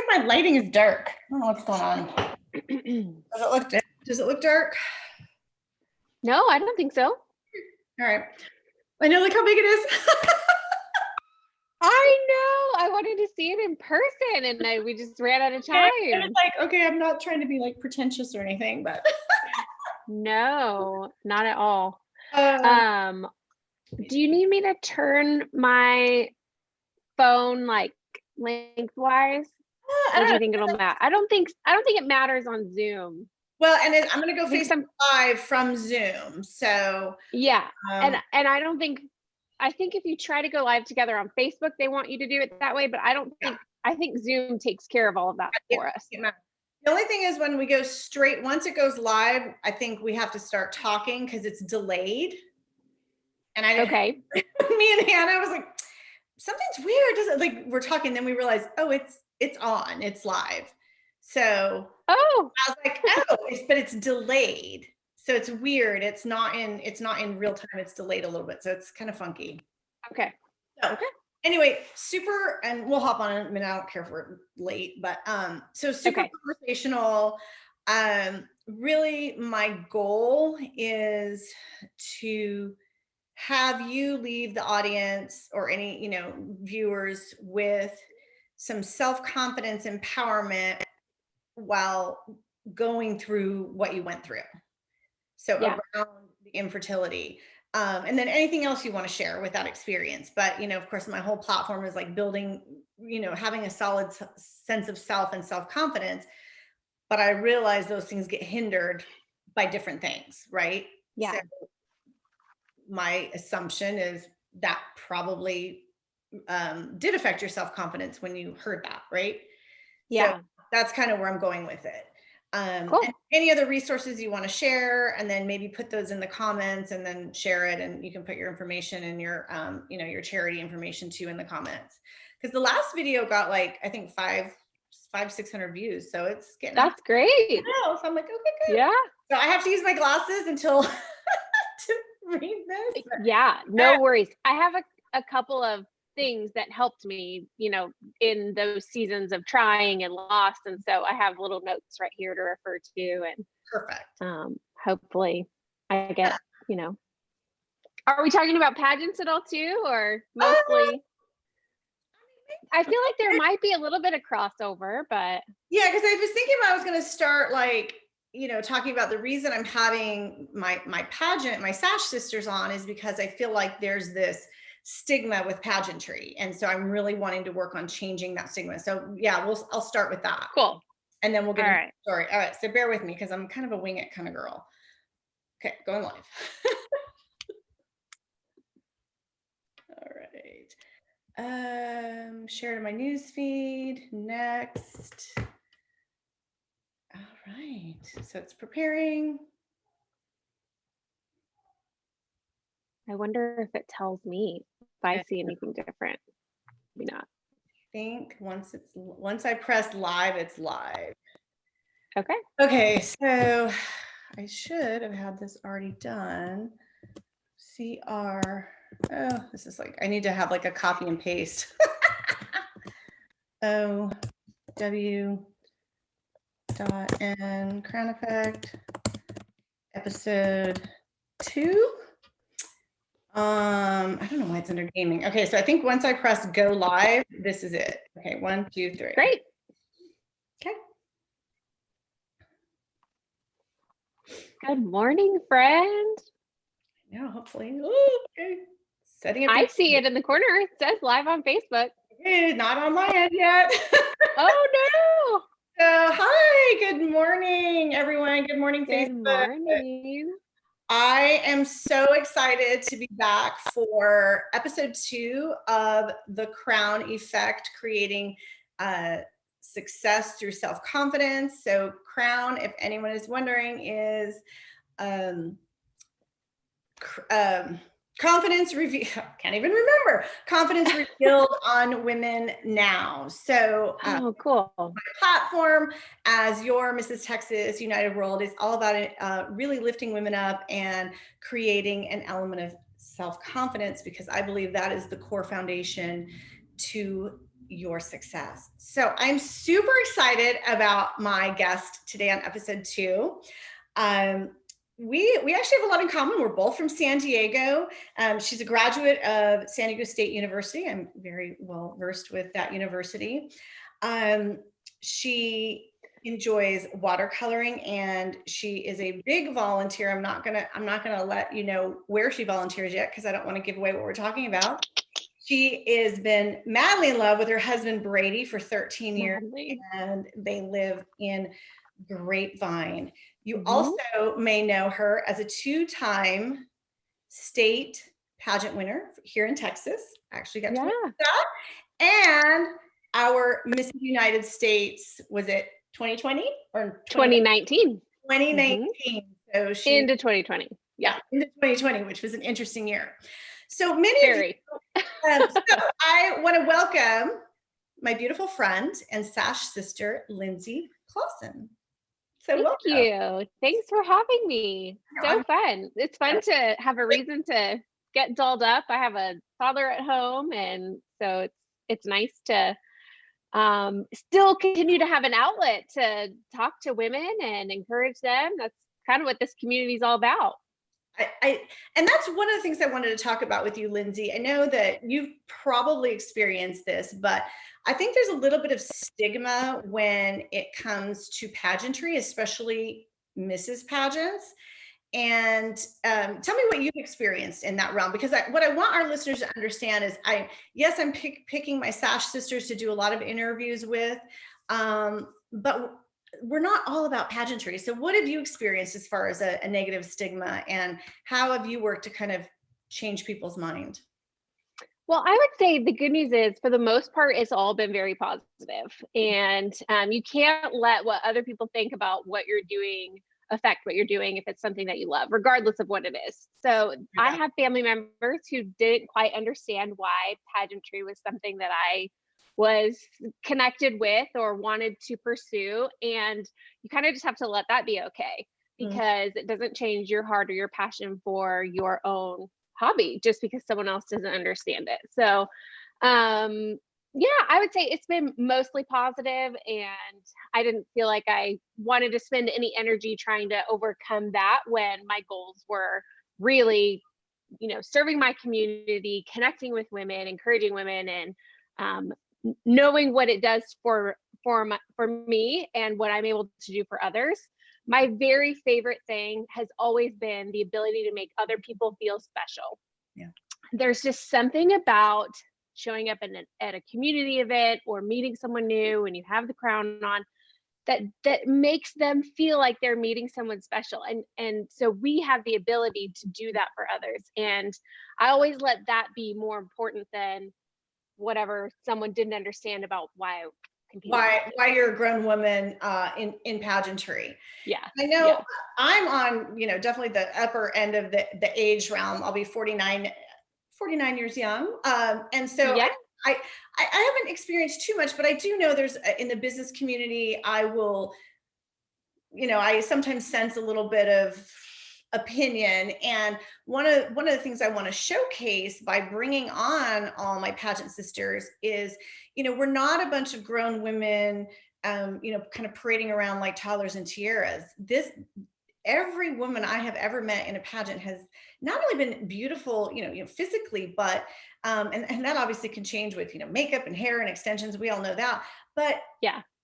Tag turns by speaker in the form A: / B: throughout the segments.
A: my lighting is dark. I don't know what's going on. Does it look dark?
B: No, I don't think so.
A: All right. I know, look how big it is.
B: I know. I wanted to see it in person, and we just ran out of time.
A: And it's like, okay, I'm not trying to be like pretentious or anything, but
B: no, not at all. Do you need me to turn my phone like lengthwise? Or do you think it'll matter? I don't think it matters on Zoom.
A: Well, and then I'm gonna go Facebook Live from Zoom. So
B: yeah, and I think if you try to go live together on Facebook, they want you to do it that way. But I think Zoom takes care of all of that for us.
A: The only thing is when we go straight, once it goes live, I think we have to start talking because it's delayed. And me and Hannah was like, something's weird. Does it, like, we're talking, then we realize, oh, it's on, it's live. So I was like, but it's delayed. So it's weird. It's not in real time. It's delayed a little bit. So it's kind of funky.
B: Okay.
A: So, anyway, super, and we'll hop on in a minute. I don't care if we're late, but so super conversational. Really my goal is to have you leave the audience or any, viewers with some self-confidence, empowerment while going through what you went through. So around the infertility. And then anything else you want to share with that experience. But, of course, my whole platform is like building, having a solid sense of self and self-confidence. But I realize those things get hindered by different things, right?
B: Yeah.
A: So my assumption is that probably did affect your self-confidence when you heard that, right?
B: Yeah.
A: So that's kind of where I'm going with it.
B: Cool.
A: And any other resources you want to share, and then maybe put those in the comments and then share it, and you can put your information and your your charity information too in the comments, because the last video got like, I think 600 views, so it's getting
B: that's great.
A: So I'm like, okay, good.
B: Yeah,
A: so I have to use my glasses until to read this.
B: Yeah, no worries. I have a couple of things that helped me, in those seasons of trying and loss. And so I have little notes right here to refer to, and
A: perfect.
B: Hopefully I get, are we talking about pageants at all too, or mostly? I feel like there might be a little bit of crossover, but
A: yeah, because I was thinking I was going to start like, talking about the reason I'm having my pageant, my Sash sisters on, is because I feel like there's this stigma with pageantry, and so I'm really wanting to work on changing that stigma. So yeah, I'll start with that.
B: Cool.
A: And then we'll get into the story. All right, so bear with me because I'm kind of a wing it kind of girl. Okay, going live. All right. Share to my news feed. Next. All right, so it's preparing.
B: I wonder if it tells me if I see anything different. Maybe not.
A: I think once I press live, it's live.
B: Okay.
A: Okay, so I should have had this already done. This is like, I need to have like a copy and paste. C.R.O.W.N Crown Effect, Ep.2. I don't know why it's under gaming. Okay, so I think once I press go live, this is it. Okay, 1, 2, 3.
B: Great.
A: Okay.
B: Good morning, friend.
A: Yeah, hopefully. Ooh, okay. Setting up.
B: I see it in the corner. It says live on Facebook.
A: Okay, not on my end yet.
B: Oh no.
A: So hi, good morning, everyone. Good morning, Facebook.
B: Good morning.
A: I am so excited to be back for episode 2 of the C.R.O.W.N effect, creating success through self-confidence. So C.R.O.W.N, if anyone is wondering, is confidence revealed. Can't even remember. Confidence revealed on women now. So
B: cool.
A: My platform as your Mrs. Texas United World is all about it, really lifting women up and creating an element of self-confidence, because I believe that is the core foundation to your success. So I'm super excited about my guest today on episode 2. We actually have a lot in common. We're both from San Diego. She's a graduate of San Diego State University. I'm very well versed with that university. She enjoys watercoloring, and she is a big volunteer. I'm not gonna let you know where she volunteers yet, because I don't want to give away what we're talking about. She has been madly in love with her husband Brady for 13 years, and they live in Grapevine. You also may know her as a 2-time state pageant winner here in Texas. Actually got to win that. And our Miss United States, was it 2020 or
B: 2019?
A: 2019. So she
B: into 2020.
A: Yeah, into 2020, which was an interesting year. So many of you, so I want to welcome my beautiful friend and Sash sister, Lindsay Closson. So
B: Thank you. Thanks for having me. So fun. It's fun to have a reason to get dolled up. I have a toddler at home, and so it's nice to still continue to have an outlet to talk to women and encourage them. That's kind of what this community is all about.
A: And that's one of the things I wanted to talk about with you, Lindsay. I know that you've probably experienced this, but I think there's a little bit of stigma when it comes to pageantry, especially Mrs. Pageants. And tell me what you've experienced in that realm, because what I want our listeners to understand is I'm picking my Sash sisters to do a lot of interviews with, but we're not all about pageantry. So what have you experienced as far as a negative stigma, and how have you worked to kind of change people's mind?
B: Well, I would say the good news is, for the most part, it's all been very positive. And you can't let what other people think about what you're doing affect what you're doing if it's something that you love, regardless of what it is. So I have family members who didn't quite understand why pageantry was something that I was connected with or wanted to pursue. And you kind of just have to let that be okay, because it doesn't change your heart or your passion for your own hobby just because someone else doesn't understand it. So yeah, I would say it's been mostly positive, and I didn't feel like I wanted to spend any energy trying to overcome that when my goals were really, serving my community, connecting with women, encouraging women, and knowing what it does for me and what I'm able to do for others. My very favorite thing has always been the ability to make other people feel special.
A: Yeah.
B: There's just something about showing up at a community event or meeting someone new and you have the crown on that makes them feel like they're meeting someone special. And so we have the ability to do that for others. And I always let that be more important than whatever someone didn't understand about why
A: you're a grown woman in pageantry.
B: Yeah.
A: I know I'm on, definitely the upper end of the age realm. I'll be 49 years young. And so I haven't experienced too much, but I do know there's in the business community, I sometimes sense a little bit of opinion. And one of the things I want to showcase by bringing on all my pageant sisters is, we're not a bunch of grown women, kind of parading around like toddlers and tiaras. Every woman I have ever met in a pageant has not only been beautiful, physically, but and that obviously can change with makeup and hair and extensions. We all know that. But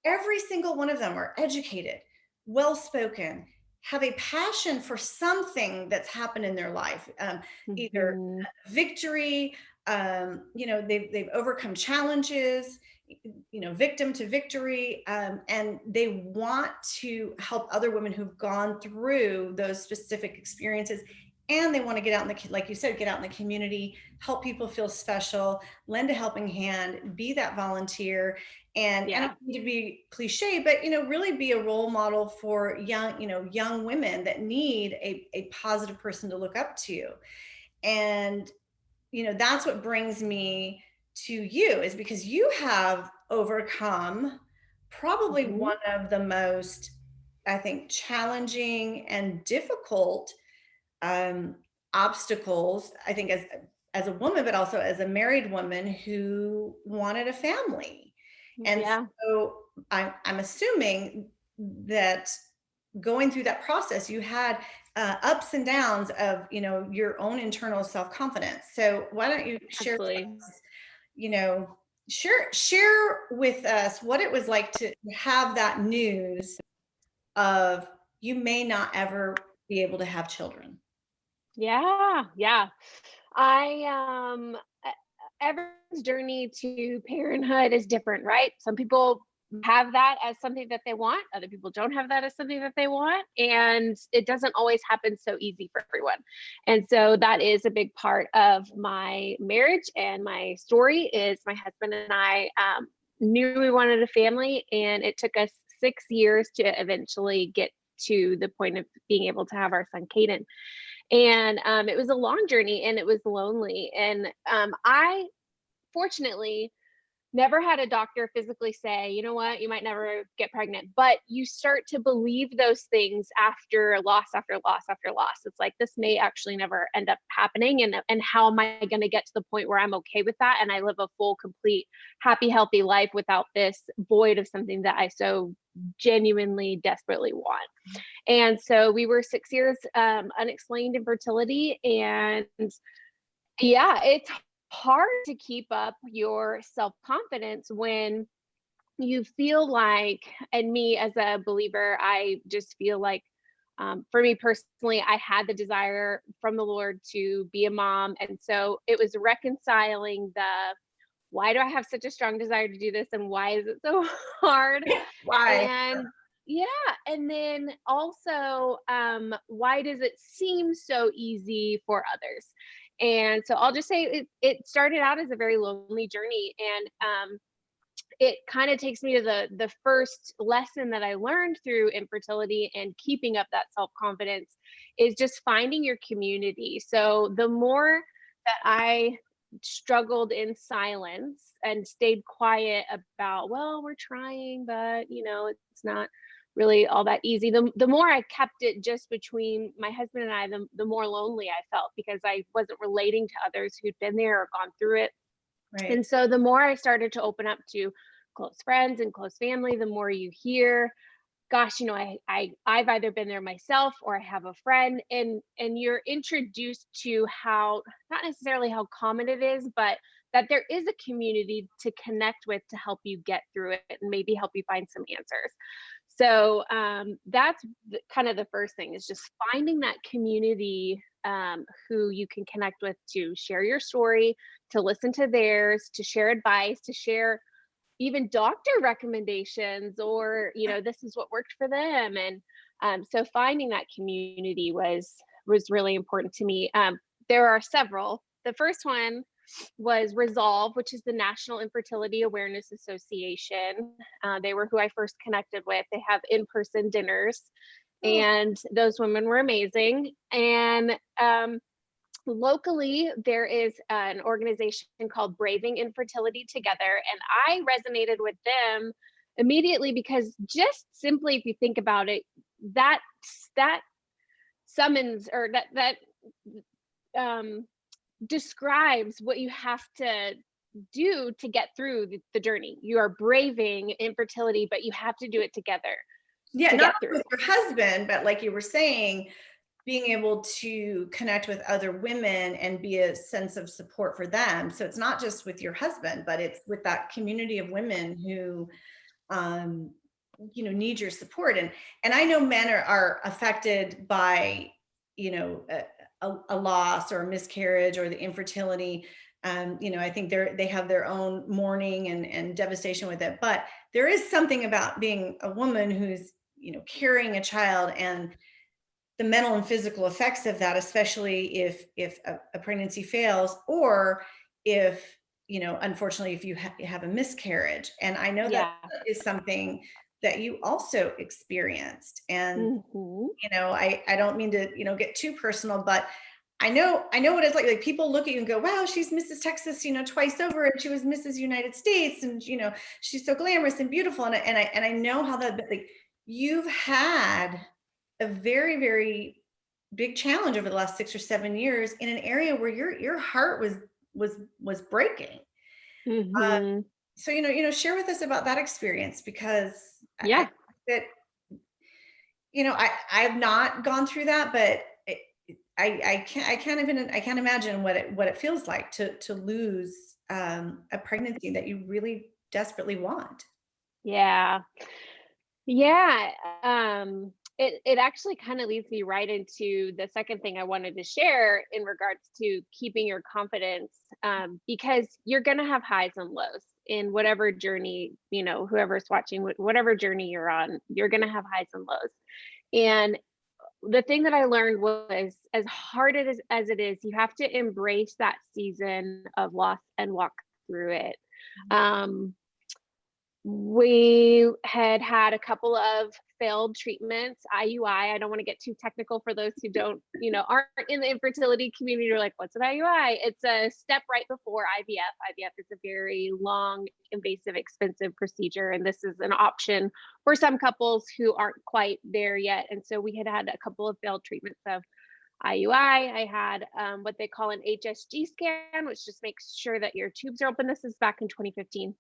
A: every single one of them are educated, well-spoken, have a passion for something that's happened in their life, either victory, they've overcome challenges, victim to victory, and they want to help other women who've gone through those specific experiences, and they want to get out like you said, get out in the community, help people feel special, lend a helping hand, be that volunteer, and I don't need to be cliche, but really be a role model for young women that need a positive person to look up to. And that's what brings me to you, is because you have overcome probably one of the most, I think, challenging and difficult obstacles, I think, as a woman, but also as a married woman who wanted a family. And
B: Yeah,
A: so I'm assuming that going through that process, you had ups and downs of, your own internal self-confidence. So why don't you share,
B: absolutely.
A: you know, share with us what it was like to have that news of you may not ever be able to have children.
B: Yeah, yeah. Everyone's journey to parenthood is different, right? Some people have that as something that they want, other people don't have that as something that they want, and it doesn't always happen so easy for everyone. And so that is a big part of my marriage and my story is my husband and I knew we wanted a family, and it took us 6 years to eventually get to the point of being able to have our son Caden. And it was a long journey and it was lonely. And I fortunately never had a doctor physically say, you know what, you might never get pregnant, but you start to believe those things after loss after loss after loss. It's like, this may actually never end up happening. And how am I going to get to the point where I'm okay with that? And I live a full, complete, happy, healthy life without this void of something that I so genuinely, desperately want. And so we were 6 years unexplained infertility. And yeah, it's hard to keep up your self-confidence when you feel like, and me as a believer, I just feel like for me personally, I had the desire from the Lord to be a mom. And so it was reconciling why do I have such a strong desire to do this and why is it so hard?
A: Why?
B: And yeah, and then also why does it seem so easy for others? And so I'll just say it started out as a very lonely journey, and it kind of takes me to the first lesson that I learned through infertility and keeping up that self-confidence is just finding your community. So the more that I struggled in silence and stayed quiet about, well, we're trying, but it's not really all that easy. The more I kept it just between my husband and I, the more lonely I felt because I wasn't relating to others who'd been there or gone through it.
A: Right.
B: And so the more I started to open up to close friends and close family, the more you hear, gosh, I've either been there myself or I have a friend, and you're introduced to how, not necessarily how common it is, but that there is a community to connect with to help you get through it and maybe help you find some answers. So that's kind of the first thing, is just finding that community who you can connect with to share your story, to listen to theirs, to share advice, to share even doctor recommendations, or this is what worked for them. And so finding that community was really important to me. There are several. The first one was Resolve, which is the National Infertility Awareness Association. They were who I first connected with. They have in-person dinners, and those women were amazing. And locally, there is an organization called Braving Infertility Together, and I resonated with them immediately because just simply, if you think about it, that summons, or that describes what you have to do to get through the journey. You are braving infertility, but you have to do it together
A: Yeah,
B: to
A: not
B: get through.
A: with your husband, but like you were saying, being able to connect with other women and be a sense of support for them. So it's not just with your husband, but it's with that community of women who need your support. And I know men are affected by a loss or a miscarriage or the infertility. I think they have their own mourning and devastation with it, but there is something about being a woman who's carrying a child and the mental and physical effects of that, especially if a pregnancy fails, or if unfortunately if you have a miscarriage. And I know that
B: Yeah.
A: is something that you also experienced. And
B: Mhm.
A: I don't mean to get too personal, but I know what it's like people look at you and go, wow, she's Mrs. Texas twice over, and she was Mrs. United States, and she's so glamorous and beautiful. And I know how that, but you've had a very, very big challenge over the last 6 or 7 years in an area where your heart was breaking.
B: Mm-hmm.
A: So, share with us about that experience, because I
B: Yeah.
A: that, I've not gone through that, but I can't imagine what it feels like to lose a pregnancy that you really desperately want.
B: Yeah. Yeah. It actually kind of leads me right into the second thing I wanted to share in regards to keeping your confidence, because you're going to have highs and lows in whatever journey, whoever's watching, whatever journey you're on, you're going to have highs and lows. And the thing that I learned was, as hard as it is, you have to embrace that season of loss and walk through it. Um, we had a couple of failed treatments, IUI. I don't want to get too technical for those who aren't in the infertility community. Or like, what's an IUI? It's a step right before IVF. IVF is a very long, invasive, expensive procedure, and this is an option for some couples who aren't quite there yet. And so we had a couple of failed treatments of IUI. I had what they call an Hsg scan, which just makes sure that your tubes are open. This is back in 2015.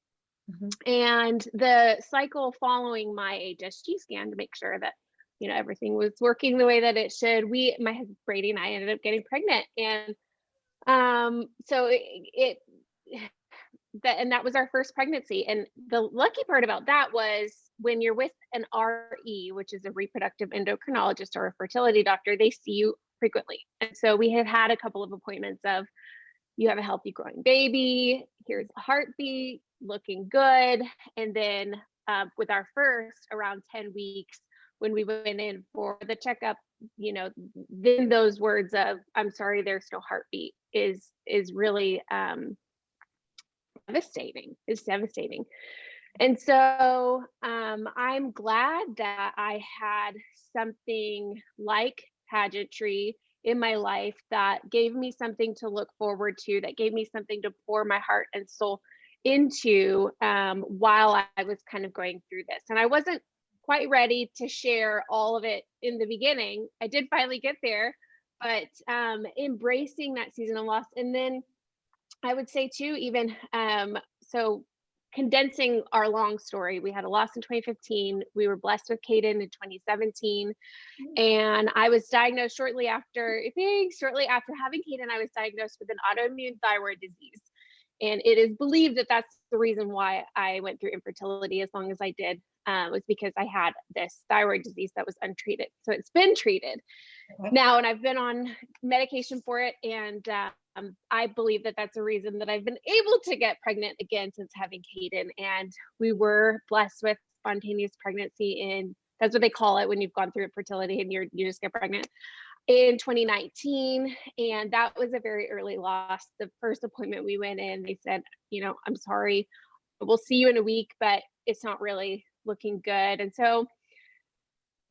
A: Mhm.
B: And the cycle following my Hsg scan to make sure that everything was working the way that it should, my husband Brady and I ended up getting pregnant. And so that was our first pregnancy. And the lucky part about that was, when you're with an RE, which is a reproductive endocrinologist or a fertility doctor, they see you frequently. And so we had a couple of appointments of, you have a healthy growing baby, here's a heartbeat, looking good. And then with our first, around 10 weeks, when we went in for the checkup, then those words of, I'm sorry, there's no heartbeat, is really devastating. And so I'm glad that I had something like pageantry in my life that gave me something to look forward to, that gave me something to pour my heart and soul into, while I was kind of going through this. And I wasn't quite ready to share all of it in the beginning. I did finally get there, but embracing that season of loss. And then I would say too, even so condensing our long story, we had a loss in 2015. We were blessed with Caden in 2017. And I was diagnosed shortly after having Caden, I was diagnosed with an autoimmune thyroid disease. And it is believed that that's the reason why I went through infertility as long as I did, was because I had this thyroid disease that was untreated. So it's been treated now, and I've been on medication for it. And I believe that that's a reason that I've been able to get pregnant again since having Caden. And we were blessed with spontaneous pregnancy that's what they call it when you've gone through infertility and you just get pregnant, in 2019. And that was a very early loss. The first appointment we went in, they said, I'm sorry, we'll see you in a week, but it's not really looking good. And so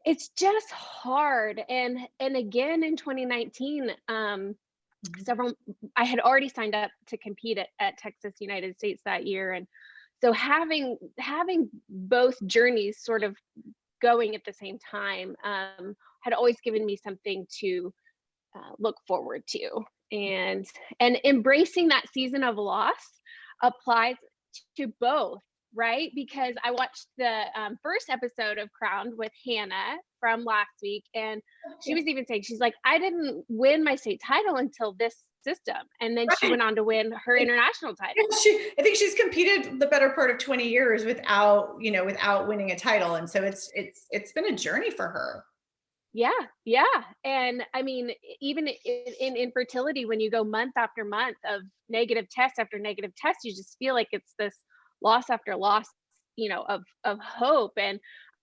B: it's just hard. And again, in 2019, I had already signed up to compete at Texas United States that year. And so having both journeys sort of going at the same time, had always given me something to look forward to. And embracing that season of loss applies to both, right? Because I watched the first episode of C.R.O.W.N with Hannah from last week, and she was even saying, she's like, I didn't win my state title until this system. And then she went on to win her international title.
A: I think she's competed the better part of 20 years without winning a title. And so it's been a journey for her.
B: Yeah. And I mean, even in infertility, when you go month after month of negative test after negative test, you just feel like it's this loss after loss, of hope. And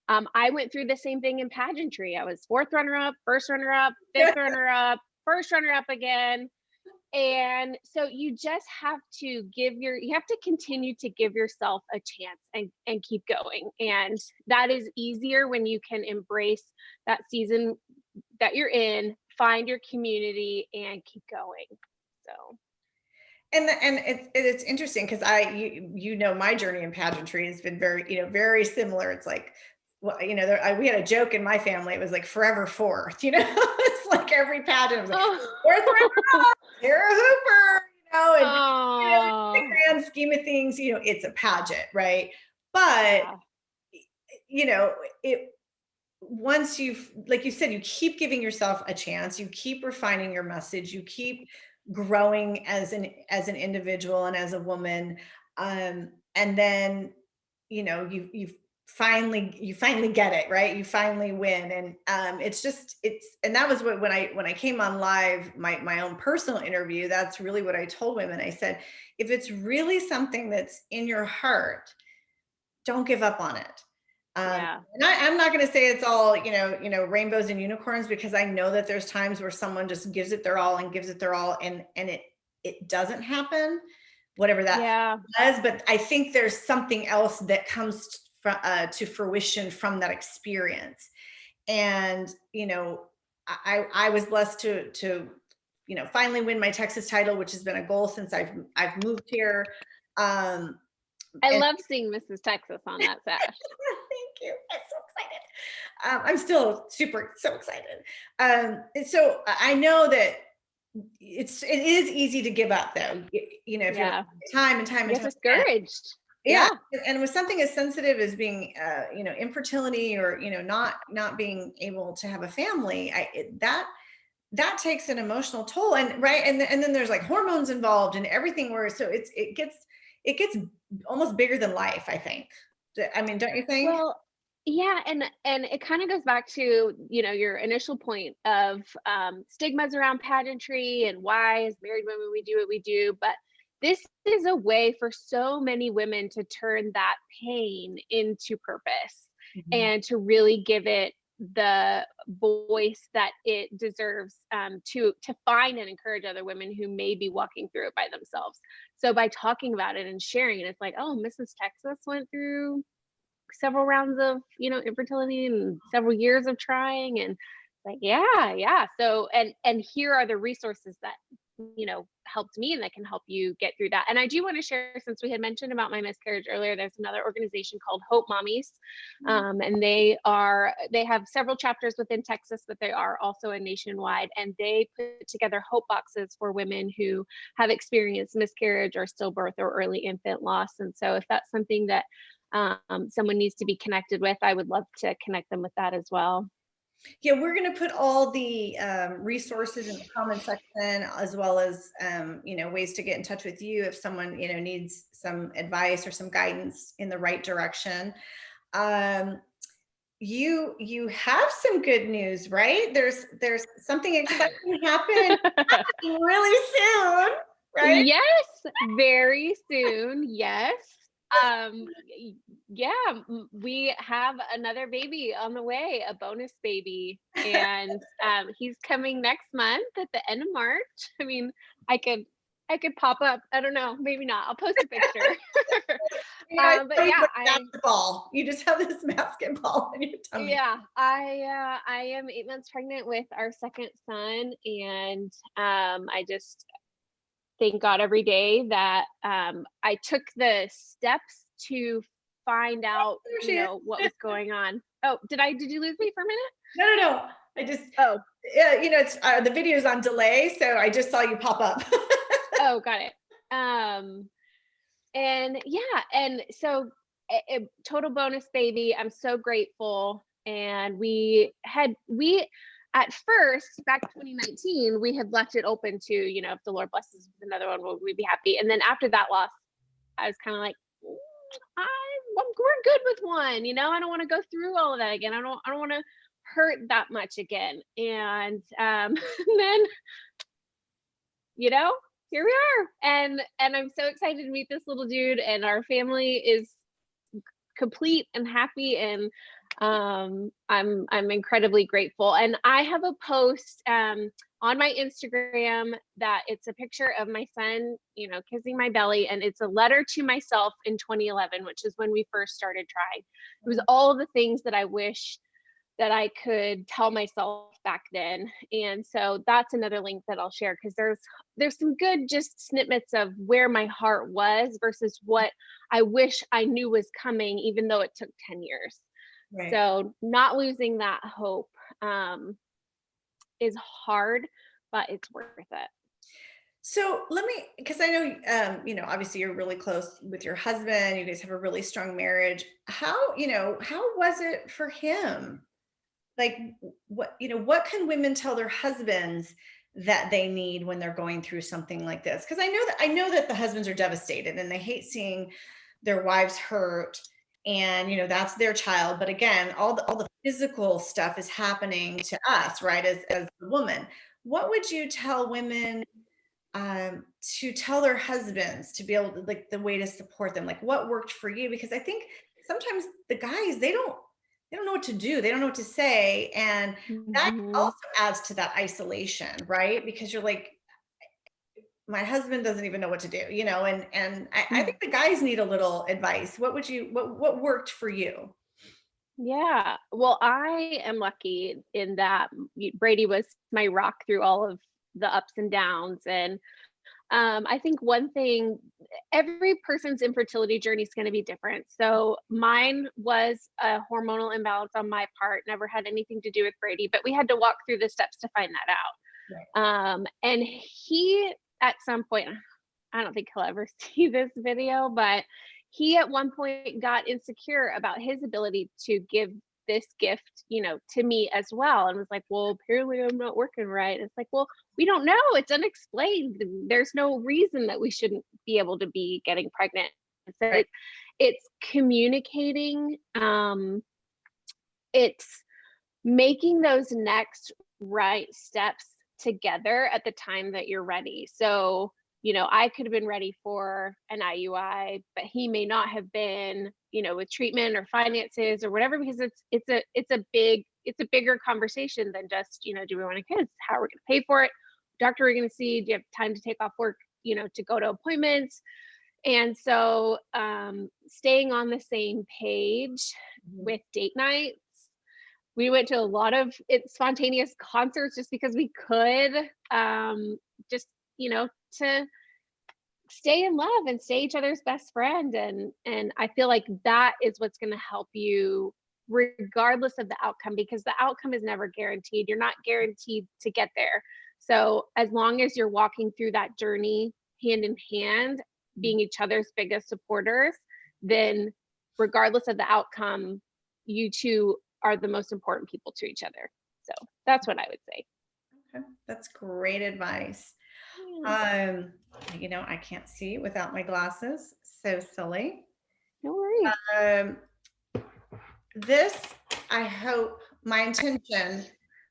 B: I went through the same thing in pageantry. I was fourth runner-up, first runner-up, fifth runner-up, first runner-up again. And so you just have to continue to give yourself a chance and keep going. And that is easier when you can embrace that season that you're in, find your community, and keep going. So.
A: And it's interesting because my journey in pageantry has been very, very similar. It's like well, we had a joke in my family. It was like forever fourth, it's like every pageant was like fourth runner, Sarah Hooper, and in the grand scheme of things, it's a pageant, right? But it once you've, like you said, you keep giving yourself a chance, you keep refining your message, you keep growing as an individual and as a woman, and then you finally get it right, you finally win. And and that was when I came on live, my own personal interview, that's really what I told women. I said, if it's really something that's in your heart, don't give up on it. And I'm not going to say it's all, rainbows and unicorns, because I know that there's times where someone just gives it their all and gives it their all, and it doesn't happen, whatever that was. But I think there's something else that comes to fruition from that experience. And, I was blessed to finally win my Texas title, which has been a goal since I've moved here.
B: I love seeing Mrs. Texas on that sash.
A: Thank you. I'm so excited. I'm still so excited. And so I know that it is easy to give up, though. If you're time and time and time
B: discouraged.
A: Yeah. And with something as sensitive as being, infertility, or, not being able to have a family, that takes an emotional toll. And right. And then there's like hormones involved and everything, so it gets almost bigger than life, I think. I mean, don't you think?
B: Well, yeah. And it kind of goes back to, your initial point of stigmas around pageantry and why as married women we do what we do. But this is a way for so many women to turn that pain into purpose, and to really give it the voice that it deserves, to find and encourage other women who may be walking through it by themselves. So by talking about it and sharing it, it's like, oh, Mrs. Texas went through several rounds of, infertility and several years of trying, and like, yeah. So, and here are the resources that, helped me and that can help you get through that. And I do want to share, since we had mentioned about my miscarriage earlier, there's another organization called Hope Mommies. And they have several chapters within Texas, but they are also a nationwide, and they put together hope boxes for women who have experienced miscarriage or stillbirth or early infant loss. And so if that's something that someone needs to be connected with, I would love to connect them with that as well.
A: Yeah, we're going to put all the resources in the comment section, as well as ways to get in touch with you if someone needs some advice or some guidance in the right direction. You have some good news, right? There's something exciting happening really soon, right?
B: Yes, very soon. Yes. We have another baby on the way, a bonus baby, and he's coming next month at the end of March. I mean, I could pop up. I don't know, maybe not. I'll post a picture. But yeah,
A: basketball. You just have this basketball in your tummy.
B: Yeah, I am 8 months pregnant with our second son, and I just thank God every day that I took the steps to find out, what was going on. Oh, did you lose me for a minute?
A: No. I just, it's the video's on delay, so I just saw you pop up.
B: Oh, got it. And so a total bonus baby. I'm so grateful. And we at first, back in 2019, we had left it open to, if the Lord blesses with another one, we'd be happy. And then after that loss, I was kind of like, we're good with one, I don't want to go through all of that again. I don't want to hurt that much again. And then, here we are. And I'm so excited to meet this little dude, and our family is complete and happy, and I'm incredibly grateful. And I have a post on my Instagram that it's a picture of my son, kissing my belly, and it's a letter to myself in 2011, which is when we first started trying. It was all the things that I wish that I could tell myself back then. And so that's another link that I'll share, because there's some good just snippets of where my heart was versus what I wish I knew was coming, even though it took 10 years.
A: Right.
B: So not losing that hope is hard, but it's worth it.
A: So let me, because I know, obviously you're really close with your husband. You guys have a really strong marriage. How was it for him? Like, what can women tell their husbands that they need when they're going through something like this? Because I know that the husbands are devastated and they hate seeing their wives hurt, and that's their child. But again, all the physical stuff is happening to us, right? As a woman, what would you tell women to tell their husbands to be able to, like, the way to support them, like what worked for you? Because I think sometimes the guys, they don't know what to do, they don't know what to say, and that
B: Mhm.
A: also adds to that isolation, right? Because you're like, my husband doesn't even know what to do, and I think the guys need a little advice. What worked for you?
B: Yeah. Well, I am lucky in that Brady was my rock through all of the ups and downs. And I think one thing, every person's infertility journey is going to be different. So mine was a hormonal imbalance on my part, never had anything to do with Brady, but we had to walk through the steps to find that
A: Right.
B: out. And he, at some point, I don't think he'll ever see this video, but he at one point got insecure about his ability to give this gift, to me as well, and was like, well, apparently I'm not working right. It's like, well, we don't know. It's unexplained. There's no reason that we shouldn't be able to be getting pregnant. So
A: Right.
B: it's communicating. It's making those next right steps together at the time that you're ready. So, I could have been ready for an IUI, but he may not have been, with treatment or finances or whatever, because it's a bigger conversation than just, do we want a kids? How are we going to pay for it? Doctor, we're going to see, do you have time to take off work, to go to appointments? And so staying on the same page
A: Mhm.
B: with date nights. We went to a lot of spontaneous concerts just because we could, just, to stay in love and stay each other's best friend. And I feel like that is what's going to help you regardless of the outcome, because the outcome is never guaranteed. You're not guaranteed to get there. So as long as you're walking through that journey hand in hand, being each other's biggest supporters, then regardless of the outcome, you two are the most important people to each other. So that's what I would say.
A: Okay, that's great advice.
B: Yeah,
A: Um, I can't see without my glasses. So silly.
B: no worries.
A: Um, this, I hope, my intention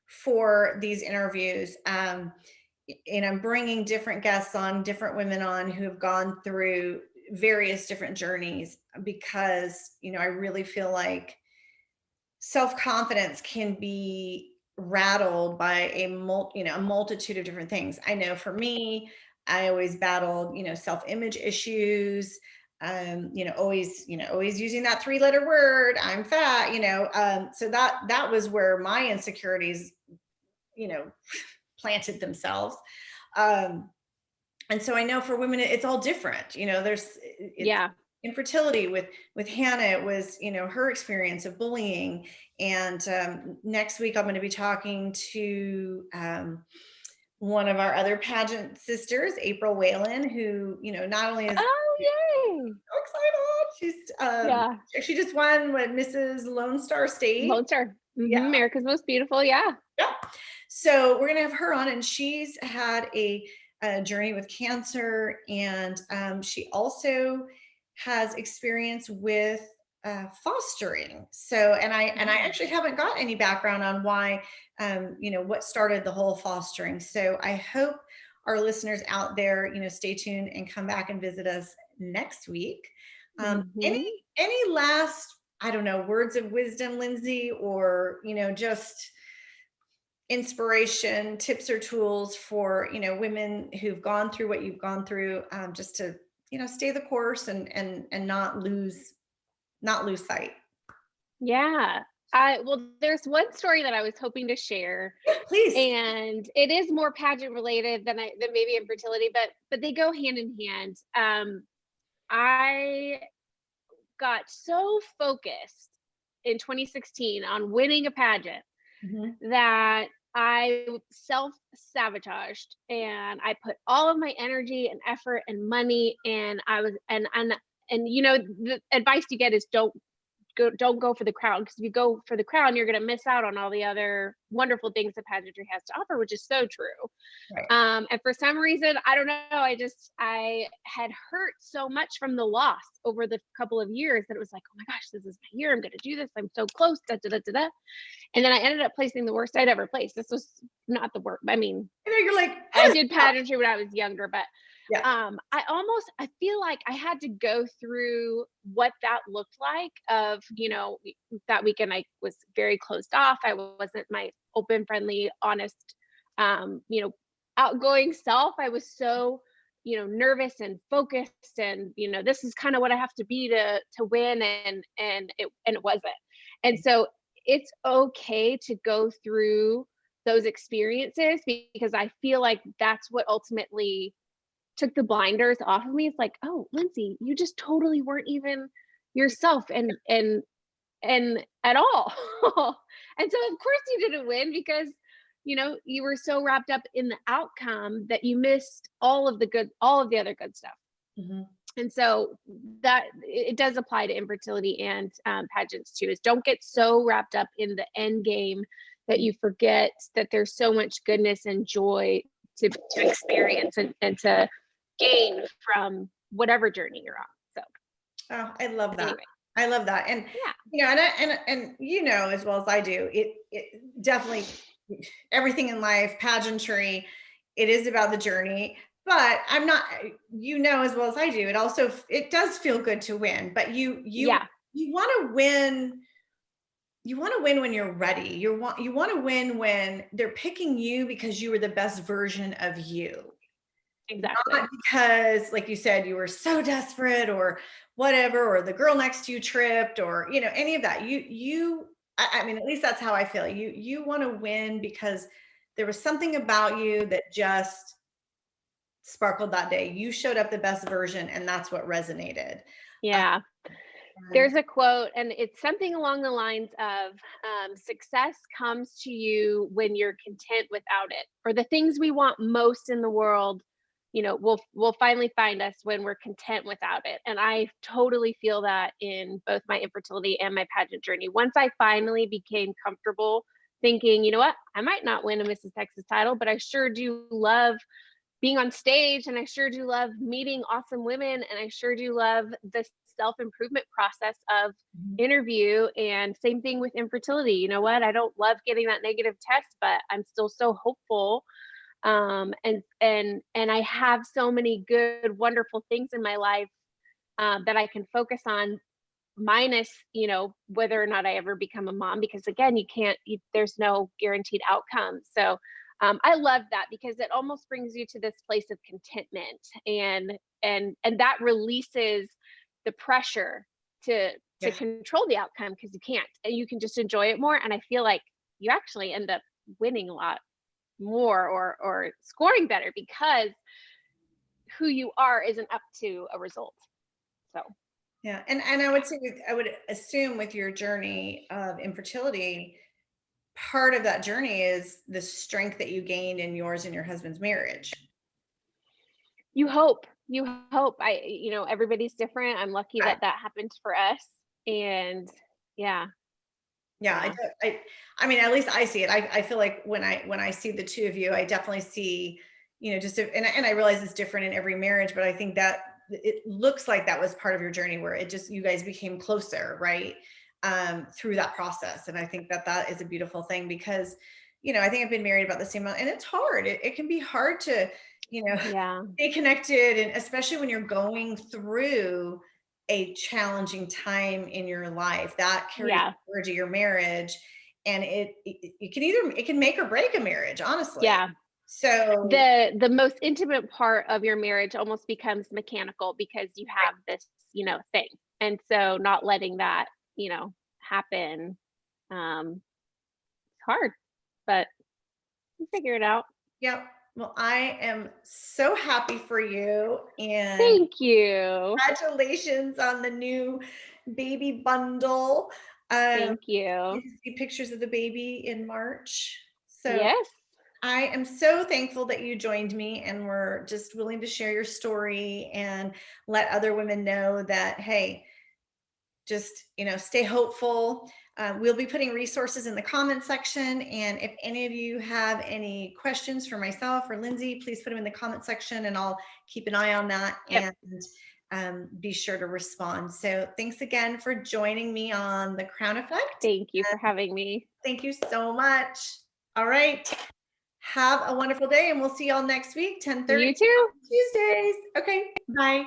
A: for these interviews, bringing different guests on, different women on who have gone through various different journeys, because, I really feel like self-confidence can be rattled by a multitude of different things. I know for me, I always battled, self-image issues, always using that three-letter word, I'm fat, so that was where my insecurities, you know, planted themselves. Um, and so I know for women, it's all different. It's
B: Yeah.
A: infertility with Hannah. It was, her experience of bullying. And next week, I'm going to be talking to one of our other pageant sisters, April Whalen, who, not only is
B: Oh, yay.
A: so excited,
B: Yeah.
A: she just won what, Mrs. Lone Star State.
B: Lone Star.
A: Yeah.
B: America's Most Beautiful. Yeah.
A: Yeah. So we're gonna have her on, and she's had a journey with cancer, and she also has experience with fostering. So, and I actually haven't got any background on why, what started the whole fostering. So I hope our listeners out there, stay tuned and come back and visit us next week.
B: Mhm.
A: Any last, I don't know, words of wisdom, Lindsay, or just inspiration, tips or tools for women who've gone through what you've gone through, just to stay the course and not lose sight.
B: Yeah. Well, there's one story that I was hoping to share,
A: Yeah, please.
B: and it is more pageant related than maybe infertility, but they go hand in hand. I got so focused in 2016 on winning a pageant
A: Mhm.
B: that I self-sabotaged, and I put all of my energy and effort and money, and I was and you know, the advice you get is don't go for the crown, because if you go for the crown, you're going to miss out on all the other wonderful things that pageantry has to offer, which is so true.
A: Right.
B: And for some reason, I don't know, I had hurt so much from the loss over the couple of years that it was like, oh my gosh, this is my year, I'm going to do this, I'm so close, da, da, da, da, da. And then I ended up placing the worst I'd ever placed. This was not the worst. I mean,
A: You know, you're like,
B: I did pageantry when I was younger, but
A: yeah.
B: I feel like I had to go through what that looked like of, you know, that weekend I was very closed off. I wasn't my open, friendly, honest, you know, outgoing self. I was so, you know, nervous and focused, and, you know, this is kind of what I have to be to win. And it wasn't. And so it's okay to go through those experiences, because I feel like that's what ultimately took the blinders off of me. It's like, oh, Lindsay, you just totally weren't even yourself, and at all. And so of course you didn't win, because, you know, you were so wrapped up in the outcome that you missed all of the other good stuff.
A: Mhm.
B: And so that it does apply to infertility and pageants too, is don't get so wrapped up in the end game that you forget that there's so much goodness and joy to experience, and to gain from whatever journey you're on. So
A: Oh, I love that.
B: anyway,
A: I love that. And
B: yeah,
A: you know, and you know as well as I do, it definitely, everything in life, pageantry, it is about the journey. But I'm not, you know as well as I do, it also, it does feel good to win, but
B: yeah,
A: you want to win. You want to win when you're ready. You want to win when they're picking you because you were the best version of you. Not
B: exactly.
A: because, like you said, you were so desperate or whatever, or the girl next to you tripped, or you know, any of that. I mean, at least that's how I feel. You want to win because there was something about you that just sparkled that day. You showed up the best version, and that's what resonated. Um,
B: Yeah.
A: and
B: There's a quote, and it's something along the lines of success comes to you when you're content without it, or the things we want most in the world, you know, will finally find us when we're content without it. And I totally feel that in both my infertility and my pageant journey. Once I finally became comfortable thinking, you know what, I might not win a Mrs. Texas title, but I sure do love being on stage, and I sure do love meeting awesome women, and I sure do love the self-improvement process of interview. And same thing with infertility. You know what, I don't love getting that negative test, but I'm still so hopeful. And I have so many good, wonderful things in my life that I can focus on, minus, you know, whether or not I ever become a mom, because again, there's no guaranteed outcome. So I love that, because it almost brings you to this place of contentment, and that releases the pressure to
A: yeah,
B: control the outcome, because you can't, and you can just enjoy it more. And I feel like you actually end up winning a lot more, or scoring better, because who you are isn't up to a result. So
A: yeah, and I would say, I would assume with your journey of infertility, part of that journey is the strength that you gained in yours and your husband's marriage.
B: you hope. You know, everybody's different. I'm lucky
A: Right.
B: that that happened for us. And yeah,
A: Yeah,
B: yeah,
A: I mean, at least I see it. I feel like when I see the two of you, I definitely see, you know, and I realize it's different in every marriage, but I think that it looks like that was part of your journey where it just, you guys became closer, right? Through that process. And I think that that is a beautiful thing because, you know, I think I've been married about the same amount, and it's hard. It can be hard to, you know,
B: yeah,
A: stay connected, and especially when you're going through a challenging time in your life that carries
B: yeah,
A: over to your marriage, and it can either, it can make or break a marriage, honestly.
B: yeah.
A: So
B: The most intimate part of your marriage almost becomes mechanical, because you have this, you know, thing. And so not letting that, you know, happen, it's hard, but you figure it out.
A: yeah, well, I am so happy for you, and
B: Thank you.
A: congratulations on the new baby bundle.
B: Thank you.
A: You can see pictures of the baby in March. So
B: Yes.
A: I am so thankful that you joined me and were just willing to share your story and let other women know that, hey, just, stay hopeful. We'll be putting resources in the comment section. And if any of you have any questions for myself or Lindsay, please put them in the comment section and I'll keep an eye on that.
B: Yep.
A: And be sure to respond. So thanks again for joining me on the Crown Effect.
B: Thank you for having me.
A: Thank you so much. All right. Have a wonderful day and we'll see y'all next week, 10:30
B: You too.
A: Tuesdays. Okay. Bye.